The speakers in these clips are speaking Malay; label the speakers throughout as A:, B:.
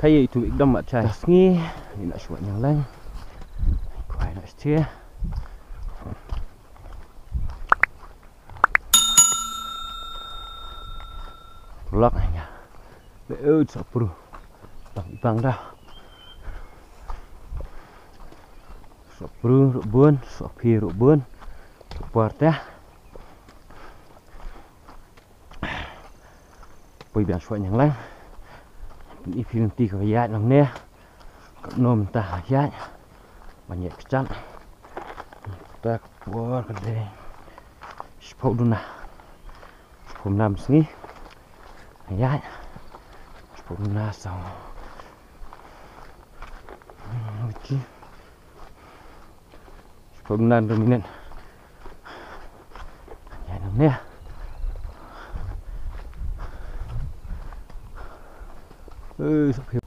A: khay tu ekdam mat chai ngi ni nak suat yang lain kuai nak setia lak nya beut sapru bang dah sapru rubun sopi rubun puarta pui biar suat yang lain ini film tiga ayat lang ni nom ta ayat banyak kecan tak buat kedai sepuluh duna ผมนำนี่ayat sepuluh duna sau okey sepuluh duna dominan ayat lang ni Sakit.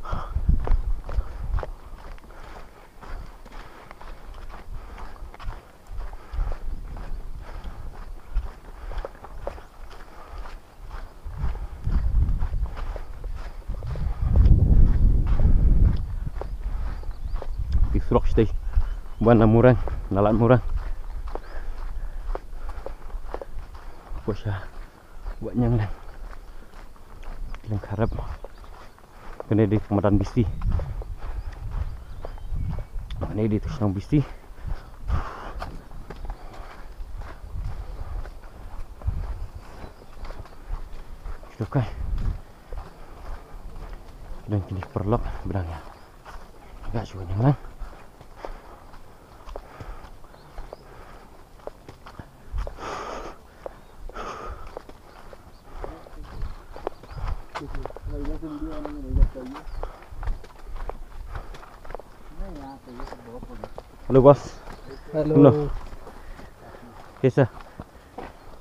A: Disurok stay. Buan murang, nalat murang. Posya buat yang lain. Yang harap kena di kemudian bisi ini di tusang bisi oke dan kini perlok berangnya agak sulit yang lain Halo bos.
B: Halo.
A: कैसा?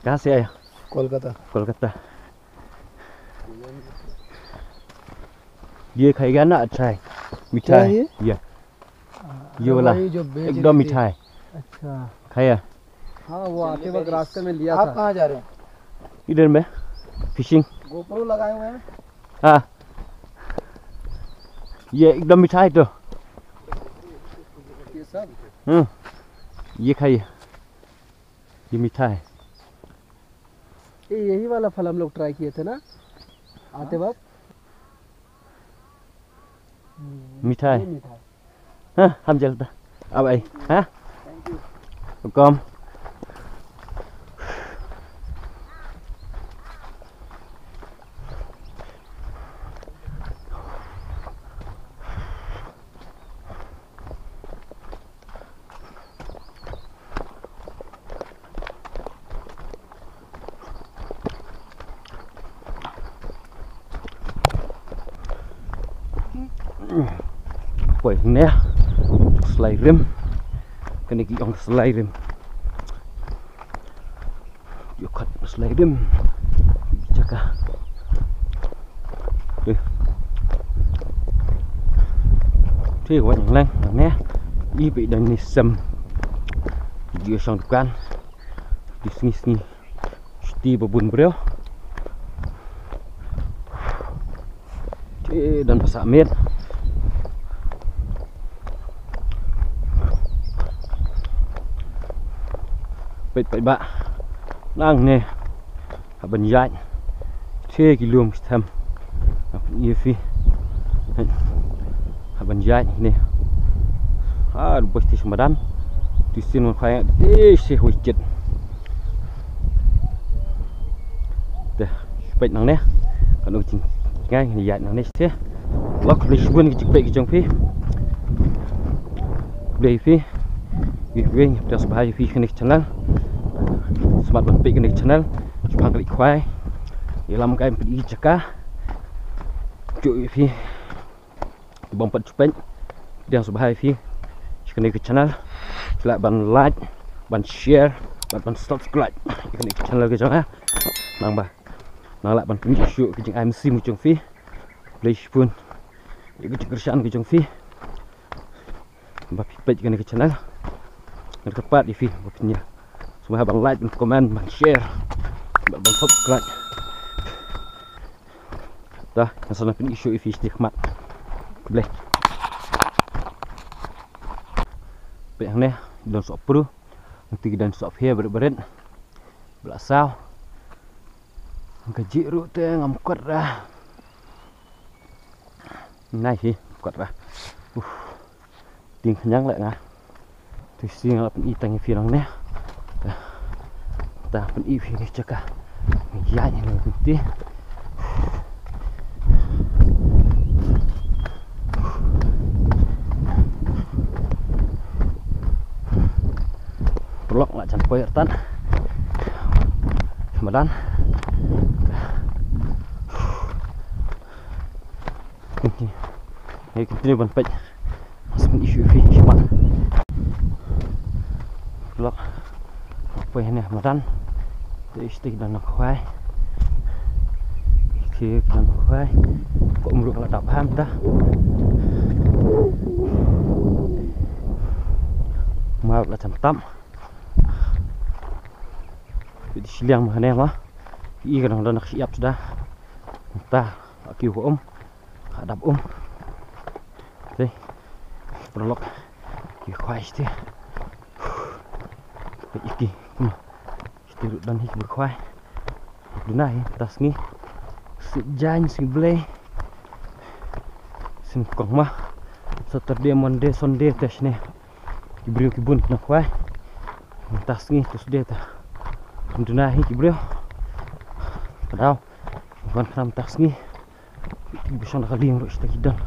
A: कहाँ से आया?
B: कोलकाता।
A: कोलकाता। ये खाएगा ना अच्छा है मीठा है ये वाला एकदम मीठा है।
B: अच्छा
A: खाया?
B: हाँ वो आते वक्त रास्ते में लिया था। आप कहाँ जा रहे हैं?
A: इधर में फिशिंग।
B: गोप्रो लगाए हुए हैं?
A: हाँ ये एकदम मीठा है तो
B: ये सब
A: ये खाइए ये मीठा है।
B: यही वाला फल हम लोग ट्राई किए थे ना आते वक्त
A: मीठा है। हाँ हम चलता अब आई हाँ कम Woi nè slide rim cái này ông slide rim yo cut slide rim jaga thế của những lên nè y bị đánh ni sầm dia sang dukan di sini di babun beliau dan pasak mit bait bạ đang nè bần dại thế cái luồng thầm như phi bần dại nè bớt thì semadan di sini mau kayak sih wujud dah bait nang nè kalau ngay ni dại nang nè thế lắc lấy buôn cái bait cái trong phi đây phi việc kita sebagai phi kena channel smart banget kena channel cuma klik kuai dalam kain pergi cakap cuy phi bompat cepet yang sebagai phi kena ke channel like ban like ban share ban subscribe kena ke channel ke jangan nang ba nang like ban pergi shoot ke jeng MC mu jeng phi please pun ikut kerjaan ke jeng phi ba page kena ke channel tepat di video punya semua bang like, bang komen, bang share, bang subscribe. Dah, yang sana pun isu isu istiqmat. Boleh. Baik ni dan sok pru. Nanti dan sok here berat-berat. Belasau. Gaji ru tu ngam kuat dah. Này thì quật ra tiếng nhang lại ngà thì xin là phần y tành phía đằng nè ta phần y phía này chắc cả dài như là tí blok lại chẳng quay ở tan mà đan Hey, continue ban pej. Masuk isu fi cepat. Blok. Apa ini Ramadan? Istik dan khoai. Khi dan khoai. Kok umur kalau tak paham dah. Mau lah jam tam. Di siang mana mah? I kadang dah nak siap sudah. Entah, aki hadap Đây, prolog ki khoai ste. Iki, ste dan hik berkhoai. Dunai tas ni. Sejan sing bleh. Sing kong mah. Saturday, Monday, Sunday tes ni. Kibrio kibun nak khoai. Tas ni terus dia ta. Dunai kibrio. Padahal bukan kram tas ni. Bisa nak kali yang ruk kita hidang.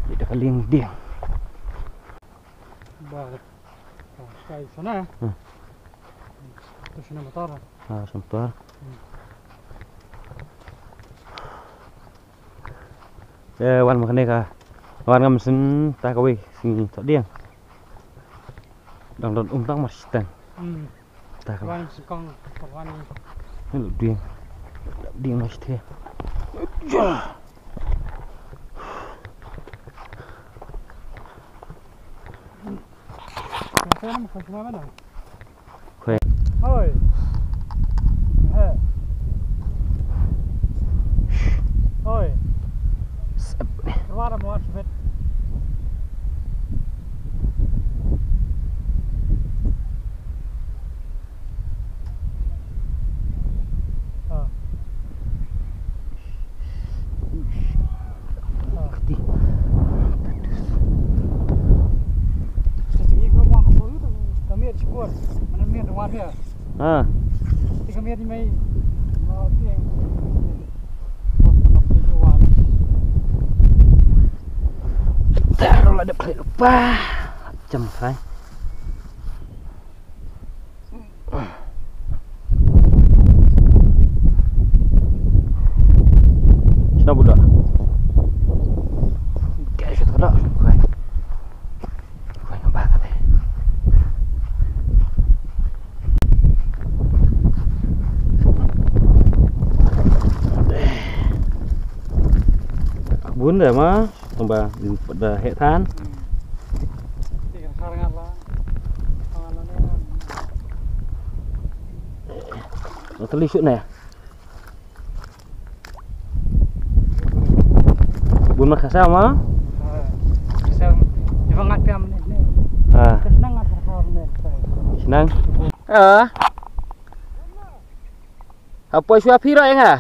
A: Dia kali yang dia.
B: Baik. Kayak sana ya. Terus sana motor.
A: Ah, motor. Wan makan ka. Wan ngam sen ta ka we sing tak dia. Dang tang mas tang. Ta ka.
B: Wan sekong wan.
A: Lu dia. Dia mas dia.
B: Saya nak ke mana?
A: Khỏe.
B: Oi. Heh. Oi. Keluar mau cepet.
A: Ah.
B: 3 meter ni mai.
A: Taruh lah depan lupa. Jam kai. Sudah budak. Kayak sudah tak. Kai nampak kata. Bún để mà ông bà pada hệ than. Nó tali shoot này. Bún makan sao mà?
B: Sao? Jangan ngapam ni.
A: Ah.
B: Senang ngapam ni.
A: Senang. Apa isu api rak yang ah?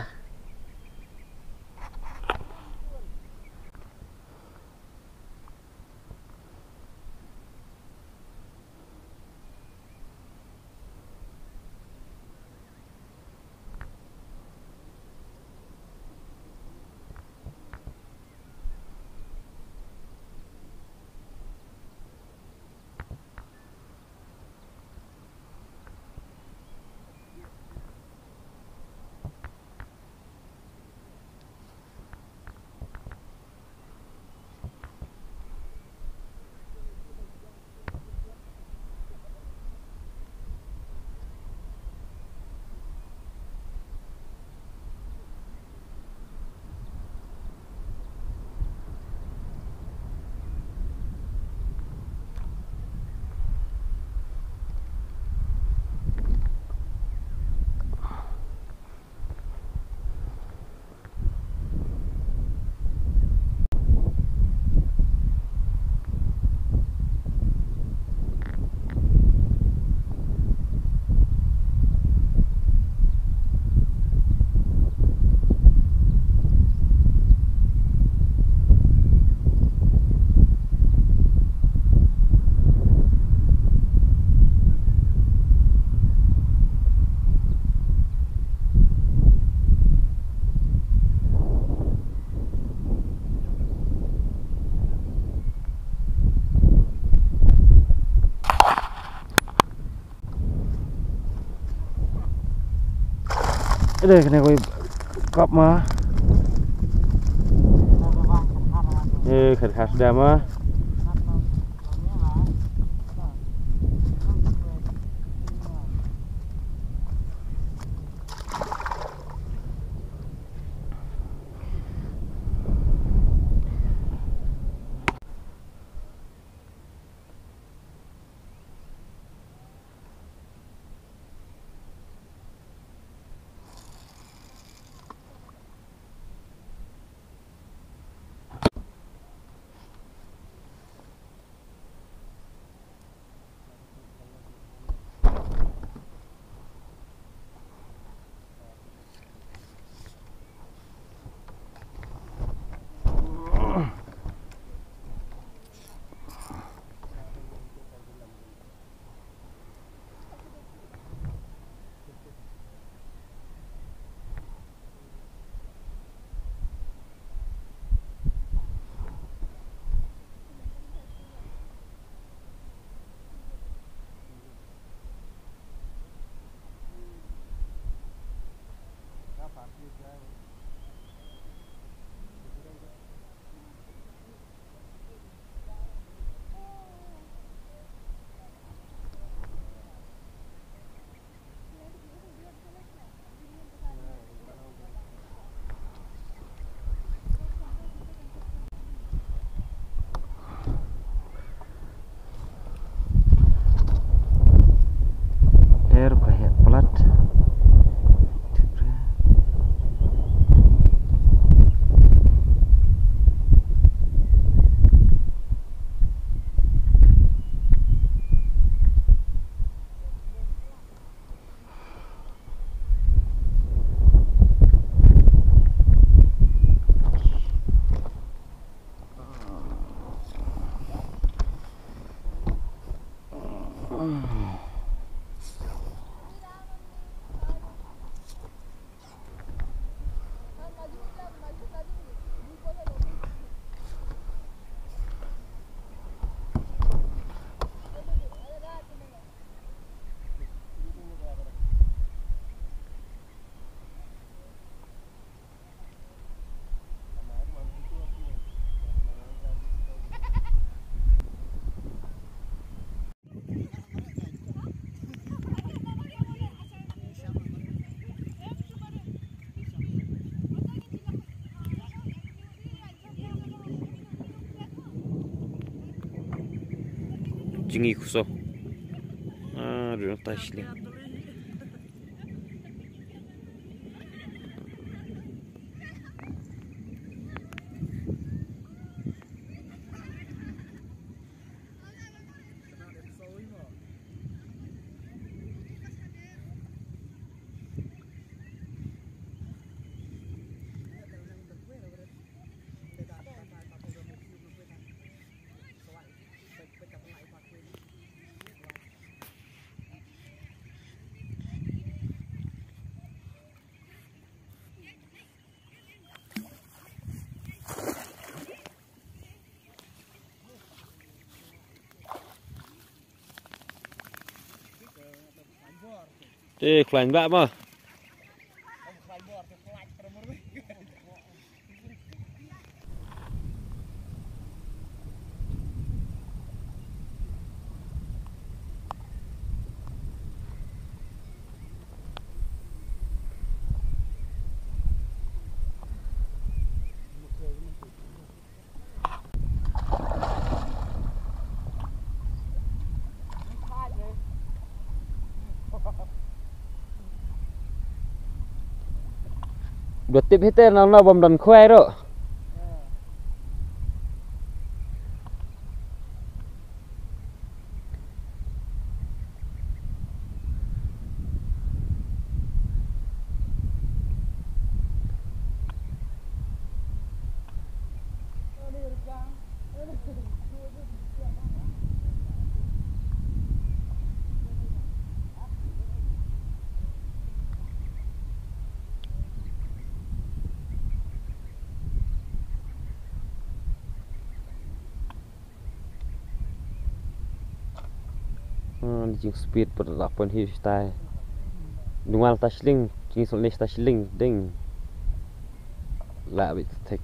A: đây cái này coi cọp mà khẩn khát sudah mah air kayak pelat jingi kuso aduh tasli klain bak mah Dua tip itu nang bom dan kue ro. Jing speed ber 8 hi style. Dungal tasling Chính số này ta chỉ linh đinh là bị thịt.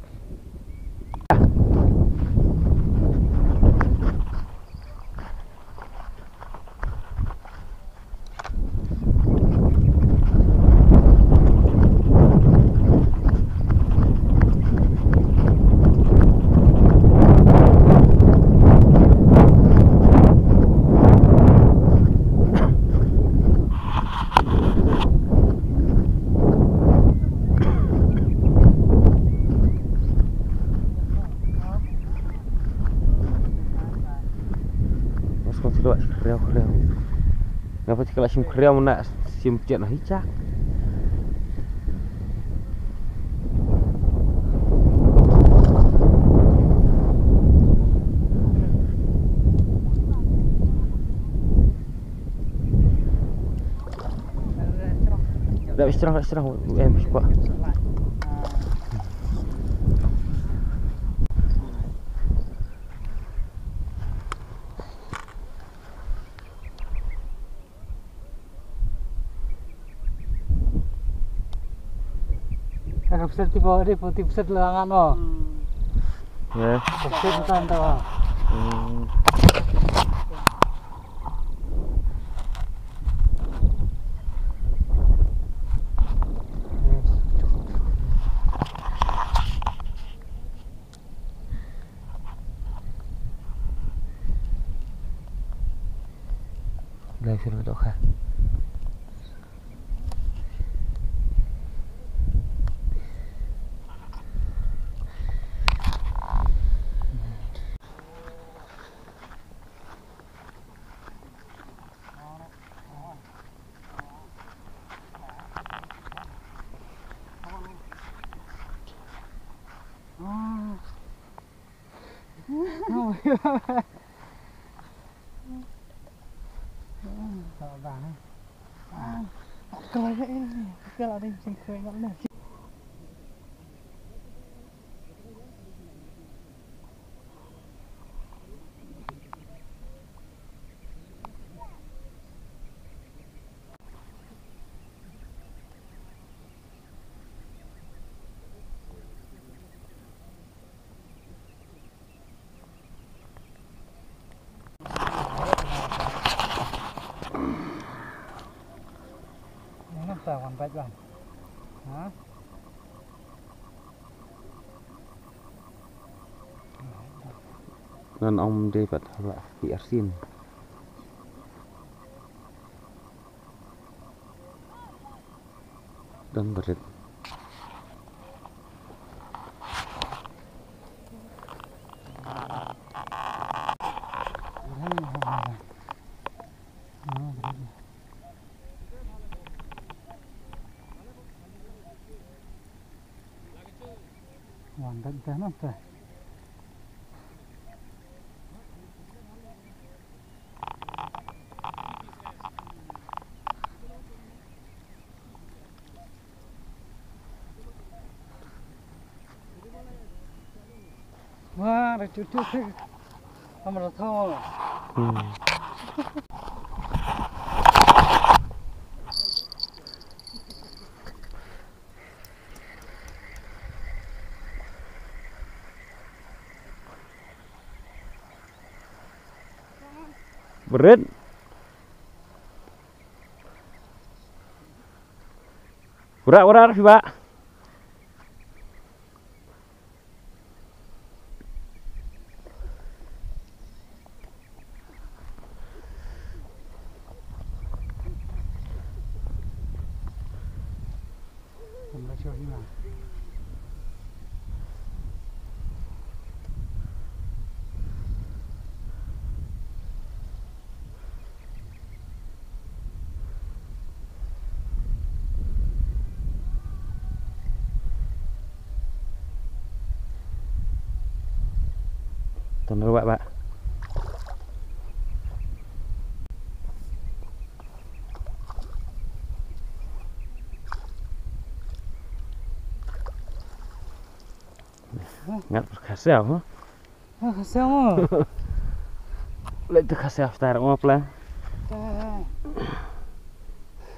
A: Kreo. Ngapa sih kalau sim kreo nak sim cek nah hicak. Dah istirahat pak.
B: Pusat tipe ini putih pusat lelangan oh.
A: Ya.
B: Pusat tanda.
A: Đây xin lỗi khác.
B: Kalau ini kalau ada yang kering mana? Hoàn bạch vào hả?
A: Nên ông đi vật lại bị arsin. Dan berit.
B: Hoàn bạch thế nó phải. Wah, ada cucu sih. Kamu tahu?
A: Berit. Ura sih, Pak. Tuần rồi bạn. Ngat khasel hả?
B: Khasel mah.
A: Lại từ khasel start ngop lah.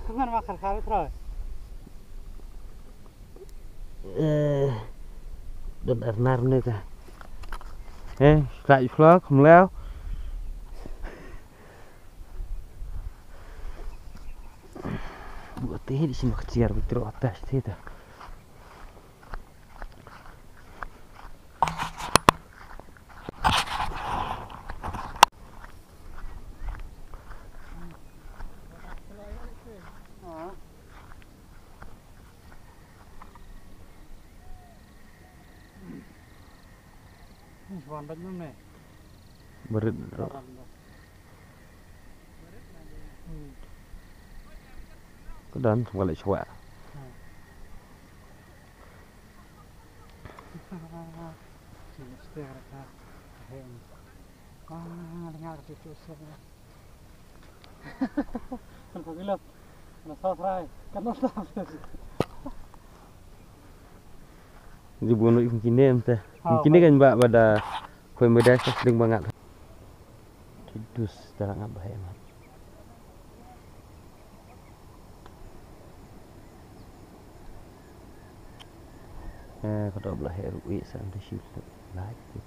B: Ngan makan kali terus.
A: Đợt ẩn nằm đây ta. Ê, lại vlog không leo. Buat teh di sini kecil betul atas teh dah.
B: Ini cuman banyak nih.
A: Berit. Có đến không lại xóa.
B: Dengar cucu saya. Kan kau bilang, nak sarai, kan nak sarai.
A: Di bunuh mungkin ni entah. Mungkin ni kan mbak pada kue muda sering banget. Tidus dalam apa hemat. Kalau belah RUI sampai situ lagi.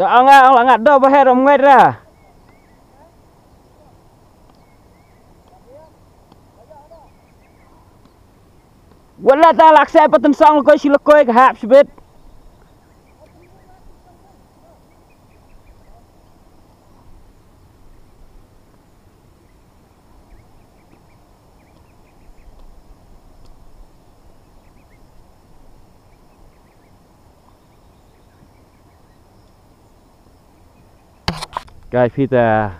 A: Ang ngặt đâu bao hết rồi ra. Wala ta laksa patan sang ko sila ko ka hap sibit. Guys, kita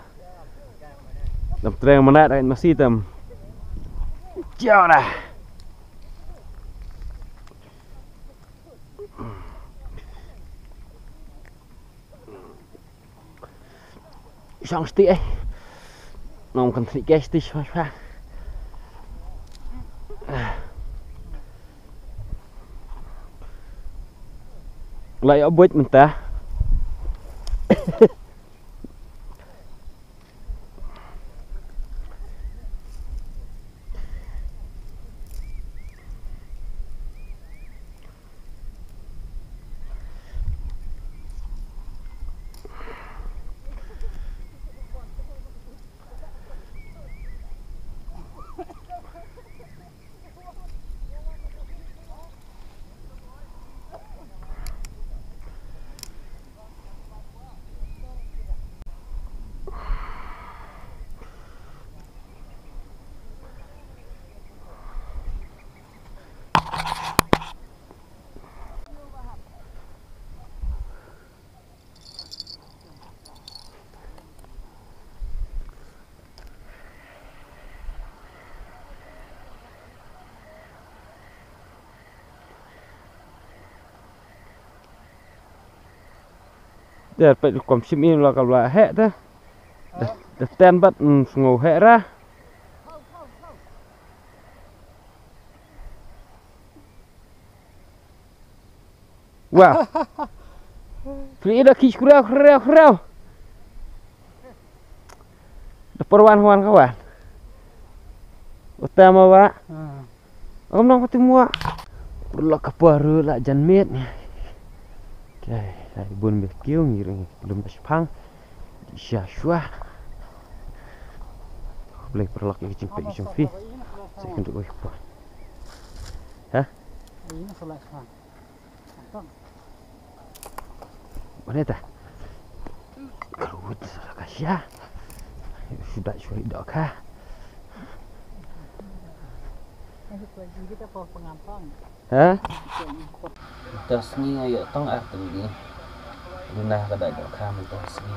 A: nam treng manat ay masih tam. Ciao dah. Sang sti ấy nông cần thị cái sti pha lại ở bụi mình ta. Để phải còn chim im là gặp lại hệ đó. Để ten bắt ngủ hệ ra. Wow. Free dah kis kreo. Perwan-wan kawan. Utama Pak. Om nang ketemu. Perlu keparu lah janmit. Okay. Dari bun bekiu ngiring belum terpang di syashwa boleh perlak lagi cimpi cimpi saya untuk oi apa hah
B: Ini selesai.
A: mana dah kerut salah kasya sudah dah kah
B: Kita bawa pengampang.
A: hah tas ni ayo tong arti ni Lunah kada ada kami tas ni.